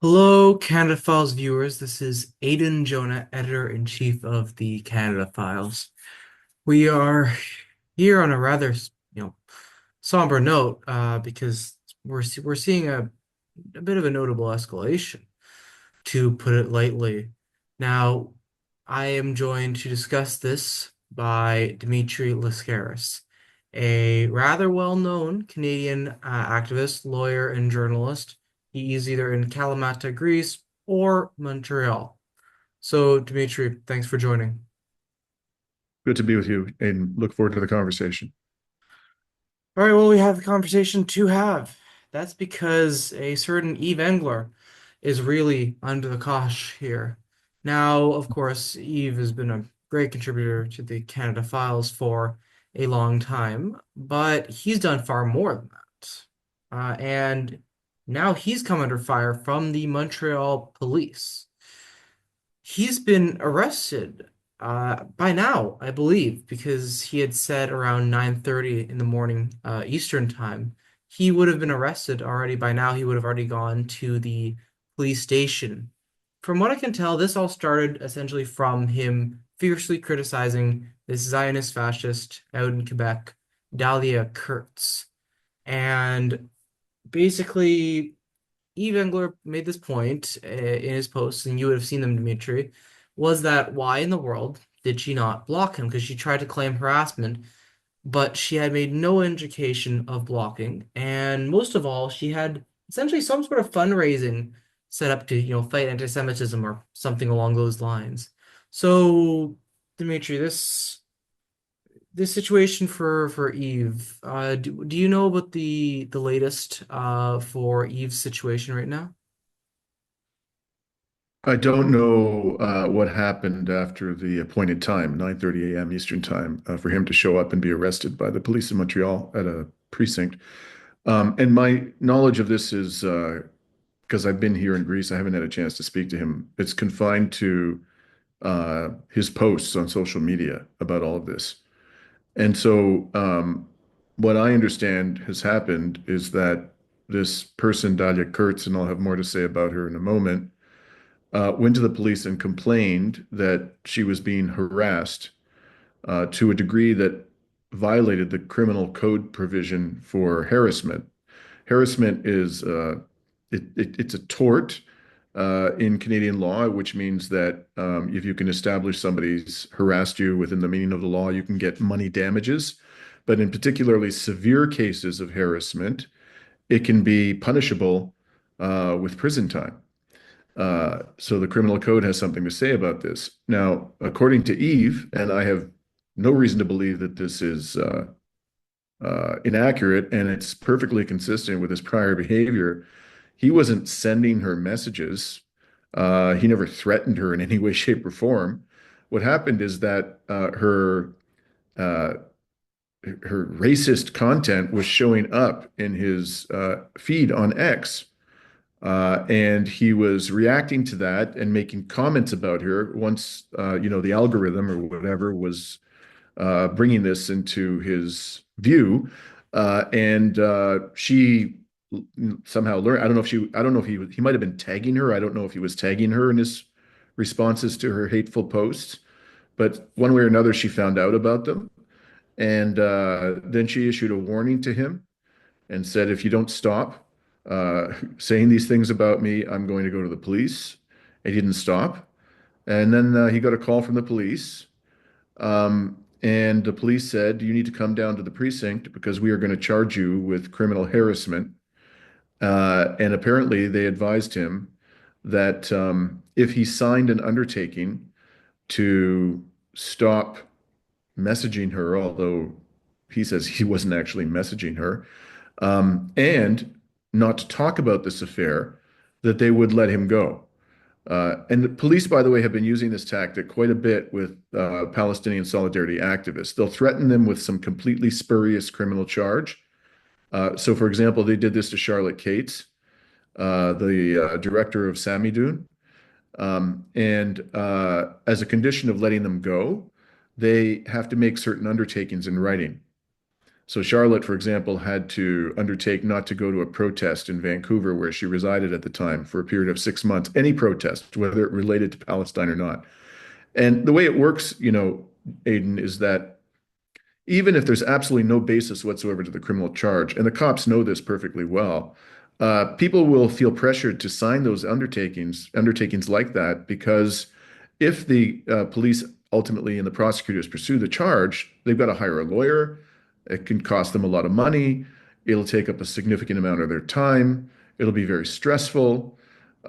Hello, Canada Files viewers. This is Aidan Jonah, editor-in-chief of the Canada Files. We are here on a rather, somber note, because we're seeing a bit of a notable escalation, to put it lightly. Now, I am joined to discuss this by Dimitri Lascaris, a rather well-known Canadian activist, lawyer, and journalist. He is either in Kalamata, Greece, or Montreal. So, Dimitri, thanks for joining. Good to be with you and look forward to the conversation. All right, well, we have a conversation to have. That's because a certain Yves Engler is really under the cosh here. Now, of course, Yves has been a great contributor to the Canada Files for a long time, but he's done far more than that. And now he's come under fire from the Montreal police. He's been arrested by now, I believe, because he had said around 9:30 in the morning Eastern time. He would have been arrested already by now. He would have already gone to the police station. From what I can tell, this all started essentially from him fiercely criticizing this Zionist fascist out in Quebec, Dahlia Kurtz. And basically, Yves Engler made this point in his posts, and you would have seen them, Dimitri, was that why in the world did she not block him? Because she tried to claim harassment, but she had made no indication of blocking. And most of all, she had essentially some sort of fundraising set up to, fight anti-Semitism or something along those lines. So, Dimitri, this situation for Eve, do you know about the latest for Eve's situation right now? I don't know what happened after the appointed time, 9:30 a.m. Eastern time, for him to show up and be arrested by the police in Montreal at a precinct. And my knowledge of this is because I've been here in Greece, I haven't had a chance to speak to him. It's confined to his posts on social media about all of this. And so, what I understand has happened is that this person, Dahlia Kurtz, and I'll have more to say about her in a moment, went to the police and complained that she was being harassed to a degree that violated the criminal code provision for harassment. Harassment is it's a tort in Canadian law, which means that if you can establish somebody's harassed you within the meaning of the law, you can get money damages. But in particularly severe cases of harassment, it can be punishable with prison time. So the criminal code has something to say about this. Now, according to Eve, and I have no reason to believe that this is inaccurate, and it's perfectly consistent with his prior behavior, he wasn't sending her messages. He never threatened her in any way, shape, or form. What happened is that uh, her racist content was showing up in his feed on X. And he was reacting to that and making comments about her once, the algorithm or whatever was bringing this into his view. And she somehow learned. I don't know if he might have been tagging her. I don't know if he was tagging her in his responses to her hateful posts. But one way or another, she found out about them. And then she issued a warning to him and said, if you don't stop saying these things about me, I'm going to go to the police. And he didn't stop. And then he got a call from the police. And the police said, you need to come down to the precinct because we are going to charge you with criminal harassment. And apparently they advised him that if he signed an undertaking to stop messaging her, although he says he wasn't actually messaging her, and not to talk about this affair, that they would let him go. And the police, by the way, have been using this tactic quite a bit with Palestinian solidarity activists. They'll threaten them with some completely spurious criminal charge. So, for example, they did this to Charlotte Cates, the director of Samidoun. And as a condition of letting them go, they have to make certain undertakings in writing. So Charlotte, for example, had to undertake not to go to a protest in Vancouver, where she resided at the time, for a period of 6 months, any protest, whether it related to Palestine or not. And the way it works, Aiden, is that even if there's absolutely no basis whatsoever to the criminal charge, and the cops know this perfectly well, people will feel pressured to sign those undertakings like that, because if the police ultimately and the prosecutors pursue the charge, they've got to hire a lawyer. It can cost them a lot of money. It'll take up a significant amount of their time. It'll be very stressful.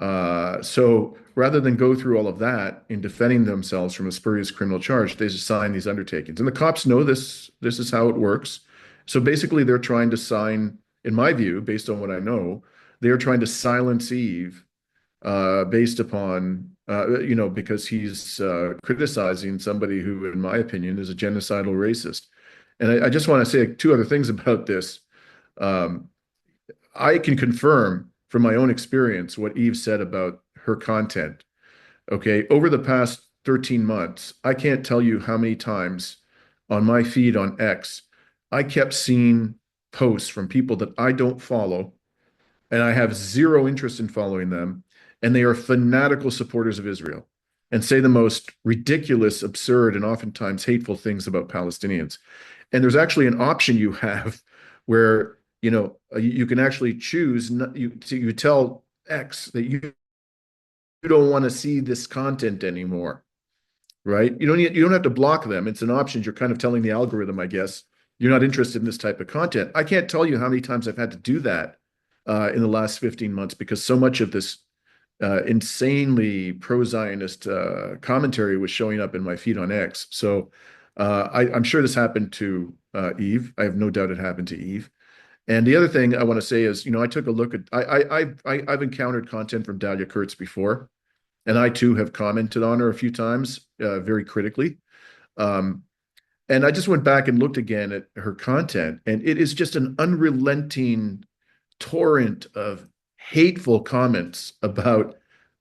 So rather than go through all of that in defending themselves from a spurious criminal charge, they just sign these undertakings. And the cops know this. This is how it works. So basically, they're trying to sign, in my view, based on what I know, they are trying to silence Eve based upon, because he's criticizing somebody who, in my opinion, is a genocidal racist. And I just want to say two other things about this. Um, I can confirm from my own experience what Eve said about her content. Okay. Over the past 13 months, I can't tell you how many times on my feed on X, I kept seeing posts from people that I don't follow, and I have zero interest in following them. And they are fanatical supporters of Israel and say the most ridiculous, absurd, and oftentimes hateful things about Palestinians. And there's actually an option you have where you can actually choose. You tell X that you don't want to see this content anymore, right? You don't have to block them. It's an option. You're kind of telling the algorithm, I guess, you're not interested in this type of content. I can't tell you how many times I've had to do that in the last 15 months, because so much of this insanely pro-Zionist commentary was showing up in my feed on X. So I'm sure this happened to Eve. I have no doubt it happened to Eve. And the other thing I want to say is, I took a look at I've encountered content from Dahlia Kurtz before, and I too have commented on her a few times, very critically. Um, and I just went back and looked again at her content, and it is just an unrelenting torrent of hateful comments about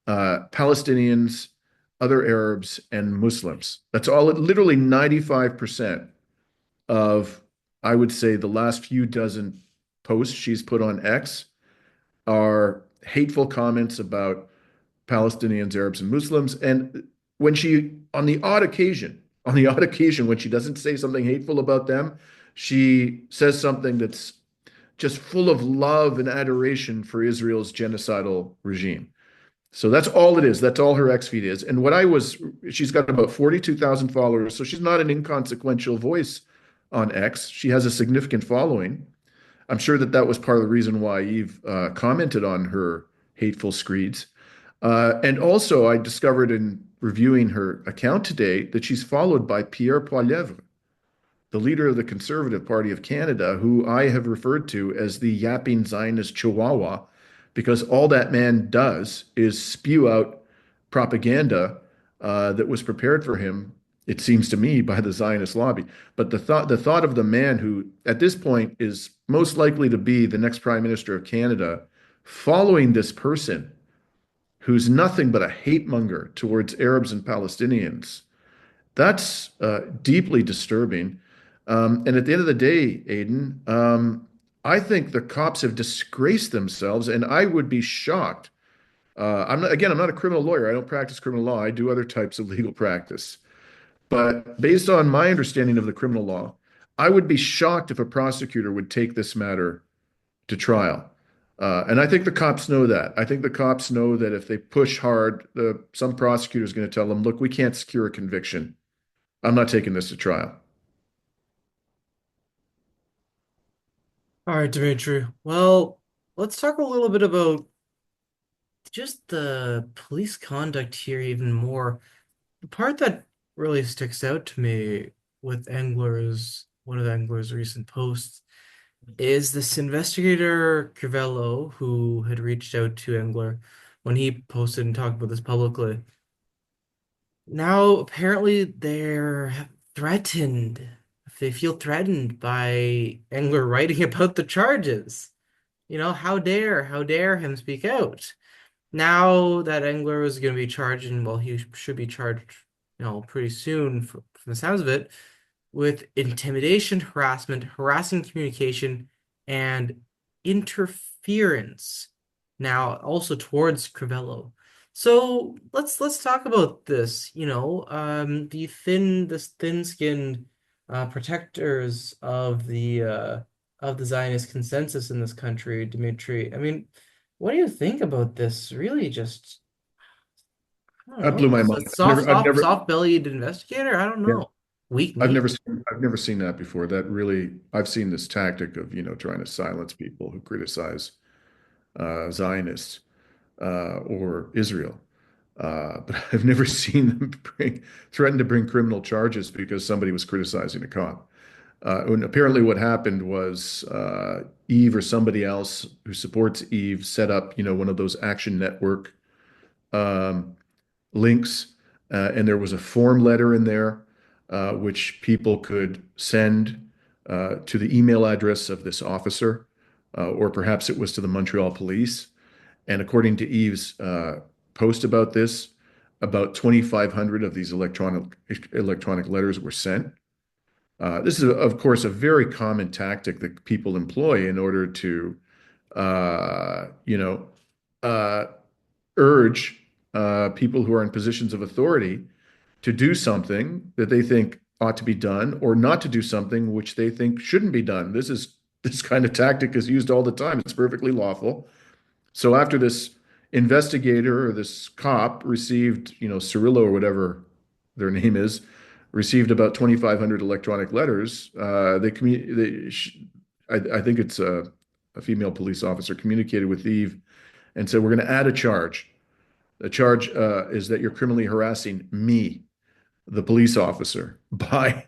Palestinians, other Arabs, and Muslims. That's all, literally 95% of, I would say, the last few dozen posts she's put on X are hateful comments about Palestinians, Arabs, and Muslims. And when she, on the odd occasion, when she doesn't say something hateful about them, she says something that's just full of love and adoration for Israel's genocidal regime. So that's all it is. That's all her X feed is. And she's got about 42,000 followers. So she's not an inconsequential voice on X. She has a significant following. I'm sure that that was part of the reason why Eve commented on her hateful screeds. And also, I discovered in reviewing her account today that she's followed by Pierre Poilievre, the leader of the Conservative Party of Canada, who I have referred to as the yapping Zionist Chihuahua, because all that man does is spew out propaganda that was prepared for him, it seems to me, by the Zionist lobby. But the thought of the man who, at this point, is most likely to be the next Prime Minister of Canada, following this person who's nothing but a hate monger towards Arabs and Palestinians, that's deeply disturbing. And at the end of the day, Aiden, I think the cops have disgraced themselves, and I would be shocked. I'm not a criminal lawyer. I don't practice criminal law. I do other types of legal practice. But based on my understanding of the criminal law, I would be shocked if a prosecutor would take this matter to trial. And I think the cops know that. I think the cops know that if they push hard, some prosecutor is going to tell them, look, we can't secure a conviction. I'm not taking this to trial. All right, Dimitri. Well, let's talk a little bit about just the police conduct here even more. The part that really sticks out to me with one of Engler's recent posts is this investigator Crivello, who had reached out to Engler when he posted and talked about this publicly. Now, apparently, they're threatened. They feel threatened by Engler writing about the charges. How dare him speak out? Now that Engler is going to be charged, and well, he should be charged, pretty soon from the sounds of it. with intimidation, harassment, harassing communication, and interference. Now, also towards Crivello. So let's talk about this. This thin-skinned protectors of the Zionist consensus in this country, Dimitri. I mean, what do you think about this? Really, just I don't That know. blew my A mind. soft-bellied investigator. I don't Yeah, know. Weak knees. I've never seen that before. That really, I've seen this tactic of, trying to silence people who criticize Zionists or Israel. But I've never seen them threaten to bring criminal charges because somebody was criticizing a cop. And apparently, what happened was Eve or somebody else who supports Eve set up, one of those Action Network um, links, and there was a form letter in there which people could send to the email address of this officer, or perhaps it was to the Montreal police. And according to Eve's post about this, about 2,500 of these electronic letters were sent. This is, of course, a very common tactic that people employ in order to, uh, you know, uh, urge people who are in positions of authority to do something that they think ought to be done, or not to do something which they think shouldn't be done. This kind of tactic is used all the time. It's perfectly lawful. So after this investigator or this cop received, Cirillo or whatever their name is, received about 2,500 electronic letters, I think it's a female police officer communicated with Eve and said, "We're going to add a charge. The charge is that you're criminally harassing me, the police officer, by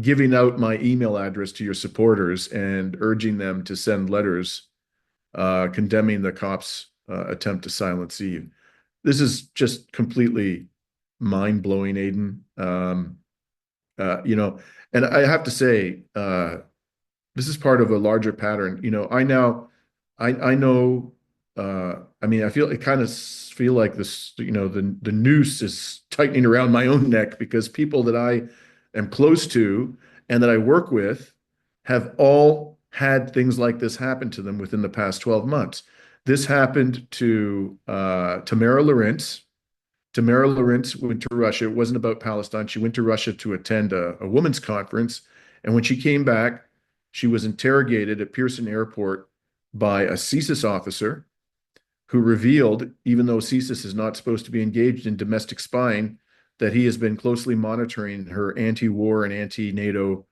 giving out my email address to your supporters and urging them to send letters condemning the cops' attempt to silence Eve." This is just completely mind-blowing, Aiden. You know, and I have to say, this is part of a larger pattern. I know, I mean, I feel it kind of feel like this, the noose is tightening around my own neck because people that I am close to and that I work with have all had things like this happen to them within the past 12 months. This happened to Tamara Lawrence. Tamara Lawrence went to Russia. It wasn't about Palestine. She went to Russia to attend a women's conference. And when she came back, she was interrogated at Pearson Airport by a CSIS officer who revealed, even though CSIS is not supposed to be engaged in domestic spying, that he has been closely monitoring her anti-war and anti-NATO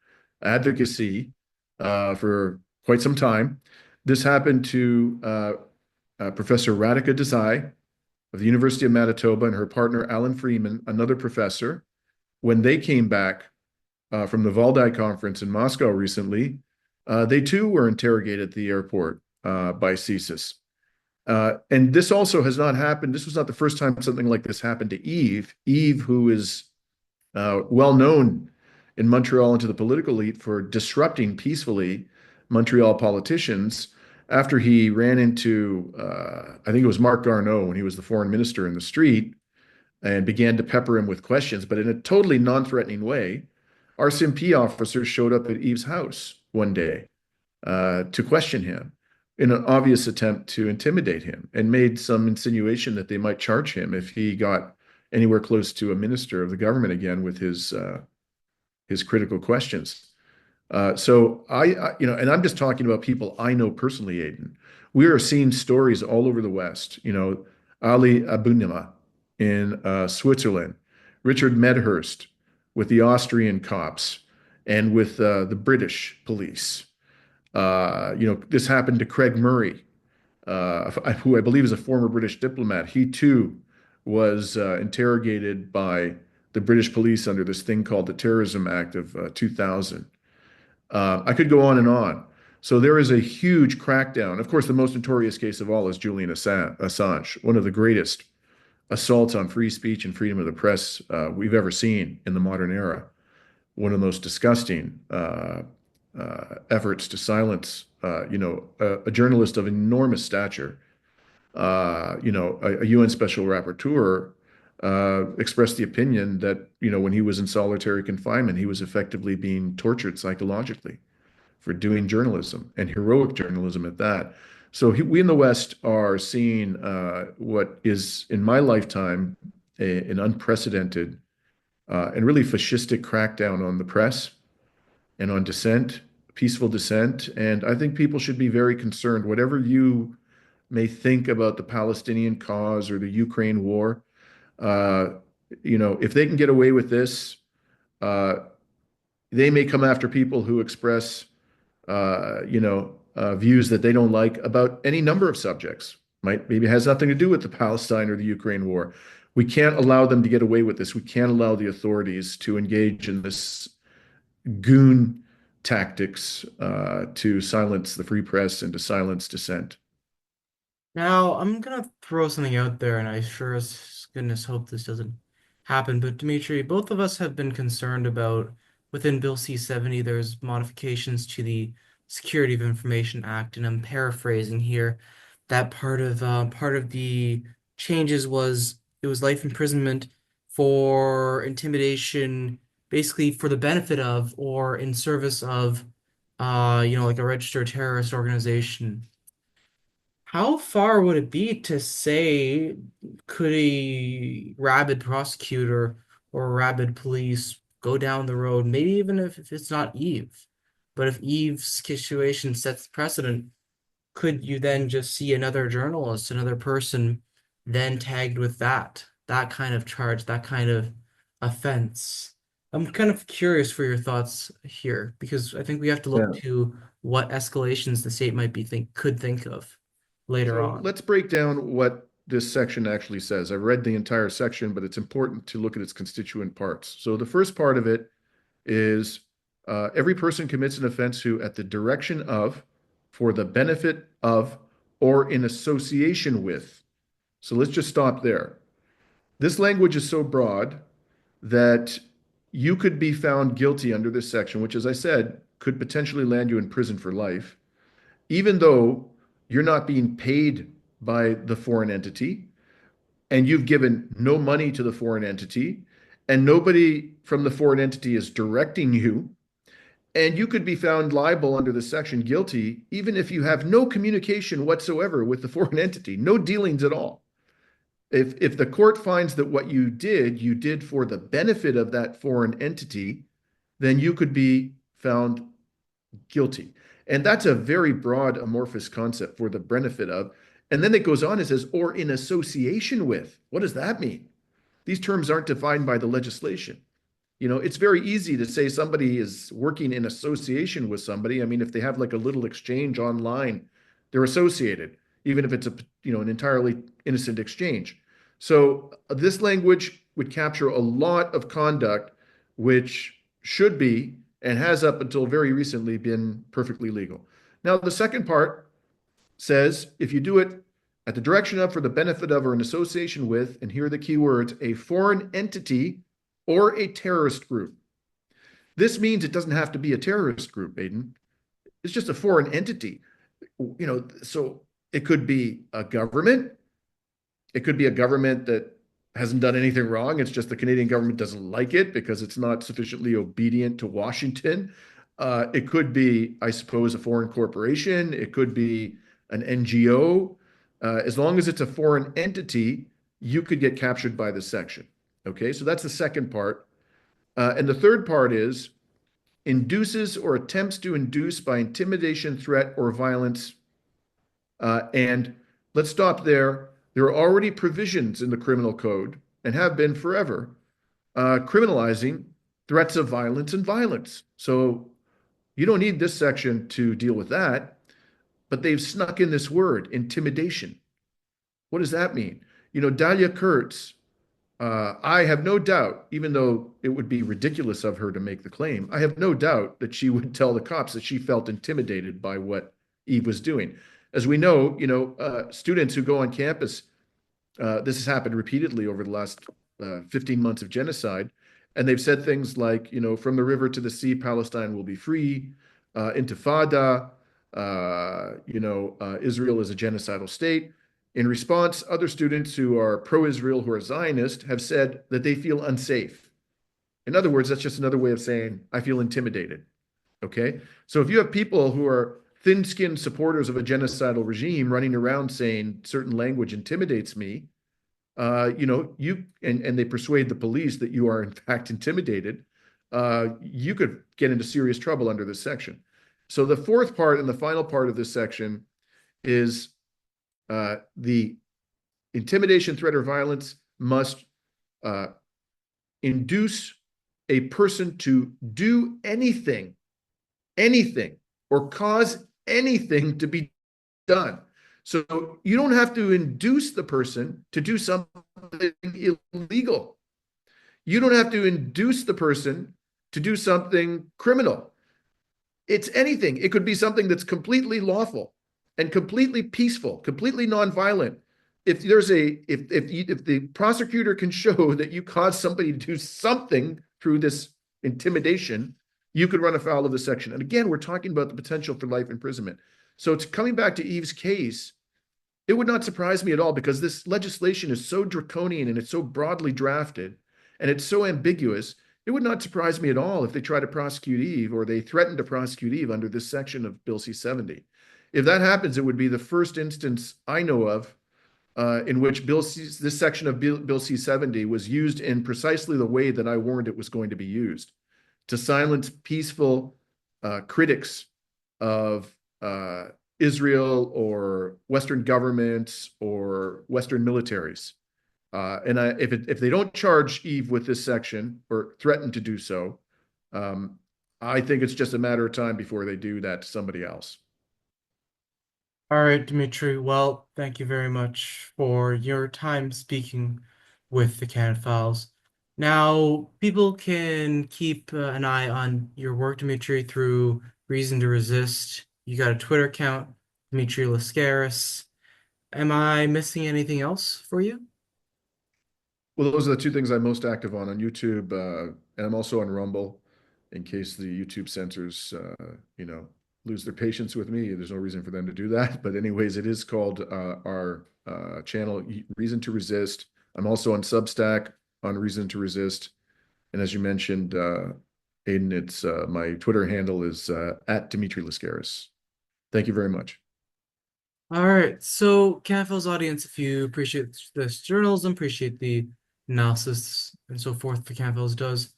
advocacy for quite some time. This happened to Professor Radhika Desai of the University of Manitoba and her partner, Alan Freeman, another professor. When they came back from the Valdai conference in Moscow recently, they too were interrogated at the airport by CSIS. And this also has not happened. This was not the first time something like this happened to Eve. Eve, who is well known in Montreal and to the political elite for disrupting peacefully Montreal politicians after he ran into, I think it was Marc Garneau when he was the foreign minister in the street and began to pepper him with questions, but in a totally non-threatening way. RCMP officers showed up at Eve's house one day to question him in an obvious attempt to intimidate him and made some insinuation that they might charge him if he got anywhere close to a minister of the government again with his critical questions. So and I'm just talking about people I know personally, Aiden. We are seeing stories all over the West. Ali Abunimah in Switzerland, Richard Medhurst with the Austrian cops and with the British police. This happened to Craig Murray, who I believe is a former British diplomat. He too was interrogated by the British police under this thing called the Terrorism Act of 2000. I could go on and on. So there is a huge crackdown. Of course, the most notorious case of all is Julian Assange, one of the greatest assaults on free speech and freedom of the press we've ever seen in the modern era. One of the most disgusting efforts to silence, a journalist of enormous stature, a UN Special Rapporteur expressed the opinion that, when he was in solitary confinement, he was effectively being tortured psychologically for doing journalism and heroic journalism at that. So we in the West are seeing what is, in my lifetime, an unprecedented and really fascistic crackdown on the press and on dissent, peaceful dissent. And I think people should be very concerned, whatever you may think about the Palestinian cause or the Ukraine war. Uh, if they can get away with this, uh, they may come after people who express, views that they don't like about any number of subjects. Maybe it has nothing to do with the Palestine or the Ukraine war. We can't allow them to get away with this. We can't allow the authorities to engage in this goon tactics to silence the free press and to silence dissent. Now, I'm gonna throw something out there, and I sure as goodness hope this doesn't happen. But Dimitri, both of us have been concerned about within Bill C70, there's modifications to the Security of Information Act, and I'm paraphrasing here. That part of the changes was it was life imprisonment for intimidation, basically for the benefit of or in service of, like a registered terrorist organization. How far would it be to say, could a rabid prosecutor or rabid police go down the road, maybe even if it's not Eve, but if Eve's situation sets precedent, could you then just see another journalist, another person then tagged with that kind of charge, that kind of offense? I'm kind of curious for your thoughts here because I think we have to look Yeah. to what escalations the state might be could think of later So on. let's break down what this section actually says. I've read the entire section, but it's important to look at its constituent parts. So the first part of it is every person commits an offense who, at the direction of, for the benefit of, or in association with. So let's just stop there. This language is so broad that you could be found guilty under this section, which, as I said, could potentially land you in prison for life, even though you're not being paid by the foreign entity and you've given no money to the foreign entity and nobody from the foreign entity is directing you. And you could be found liable under this section guilty, even if you have no communication whatsoever with the foreign entity, no dealings at all. If the court finds that what you did for the benefit of that foreign entity, then you could be found guilty. And that's a very broad, amorphous concept for the benefit of. And then it goes on and says, or in association with. What does that mean? These terms aren't defined by the legislation. It's very easy to say somebody is working in association with somebody. I mean, if they have like a little exchange online, they're associated, even if it's an entirely innocent exchange. So this language would capture a lot of conduct, which should be and has up until very recently been perfectly legal. Now, the second part says if you do it at the direction of, for the benefit of, or in association with, and here are the key words, a foreign entity or a terrorist group. This means it doesn't have to be a terrorist group, Aiden. It's just a foreign entity. So it could be a government. It could be a government that hasn't done anything wrong. It's just the Canadian government doesn't like it because it's not sufficiently obedient to Washington. It could be, I suppose, a foreign corporation. It could be an NGO. As long as it's a foreign entity, you could get captured by this section. Okay, so that's the second part. And the third part is induces or attempts to induce by intimidation, threat, or violence. And let's stop there. There are already provisions in the criminal code and have been forever criminalizing threats of violence and violence. So you don't need this section to deal with that, but they've snuck in this word, intimidation. What does that mean? Dahlia Kurtz, I have no doubt, even though it would be ridiculous of her to make the claim, I have no doubt that she would tell the cops that she felt intimidated by what Eve was doing. As we know, students who go on campus, this has happened repeatedly over the last 15 months of genocide, and they've said things like, from the river to the sea, Palestine will be free, Intifada, Israel is a genocidal state. In response, other students who are pro-Israel, who are Zionist, have said that they feel unsafe. In other words, that's just another way of saying, I feel intimidated. Okay. So if you have people who are thin-skinned supporters of a genocidal regime running around saying certain language intimidates me, and they persuade the police that you are in fact intimidated, you could get into serious trouble under this section. So the fourth part and the final part of this section is the intimidation, threat, or violence must uh, induce a person to do anything, or cause anything to be done. So you don't have to induce the person to do something illegal. You don't have to induce the person to do something criminal. It's anything. It could be something that's completely lawful and completely peaceful, completely nonviolent. If the prosecutor can show that you caused somebody to do something through this intimidation, you could run afoul of the section. And again, we're talking about the potential for life imprisonment. So it's coming back to Yves' case. It would not surprise me at all because this legislation is so draconian and it's so broadly drafted and it's so ambiguous. It would not surprise me at all if they try to prosecute Yves or they threaten to prosecute Yves under this section of Bill C70. If that happens, it would be the first instance I know of in which this section of Bill C70 was used in precisely the way that I warned it was going to be used, to silence peaceful critics of Israel or Western governments or Western militaries. If they don't charge Yves with this section or threaten to do so, I think it's just a matter of time before they do that to somebody else. All right, Dimitri. Well, thank you very much for your time speaking with the Canon Files. Now, people can keep an eye on your work, Dimitri, through Reason to Resist. You got a Twitter account, Dimitri Lascaris. Am I missing anything else for you? Well, those are the two things I'm most active on YouTube, and I'm also on Rumble in case the YouTube censors, lose their patience with me. There's no reason for them to do that. But anyways, it is called our channel, Reason to Resist. I'm also on Substack on Reason to Resist. And as you mentioned, Aiden, it's my Twitter handle is at Dimitri Lascaris. Thank you very much. All right. So, Canfil's audience, if you appreciate this journalism, appreciate the analysis and so forth the Canfil's does,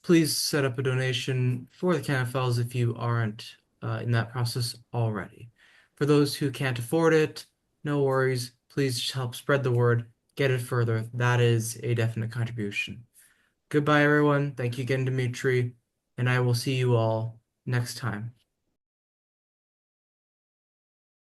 please set up a donation for the Canfil's if you aren't in that process already. For those who can't afford it, no worries. Please just help spread the word, get it further. That is a definite contribution. Goodbye, everyone. Thank you again, Dimitri, and I will see you all next time.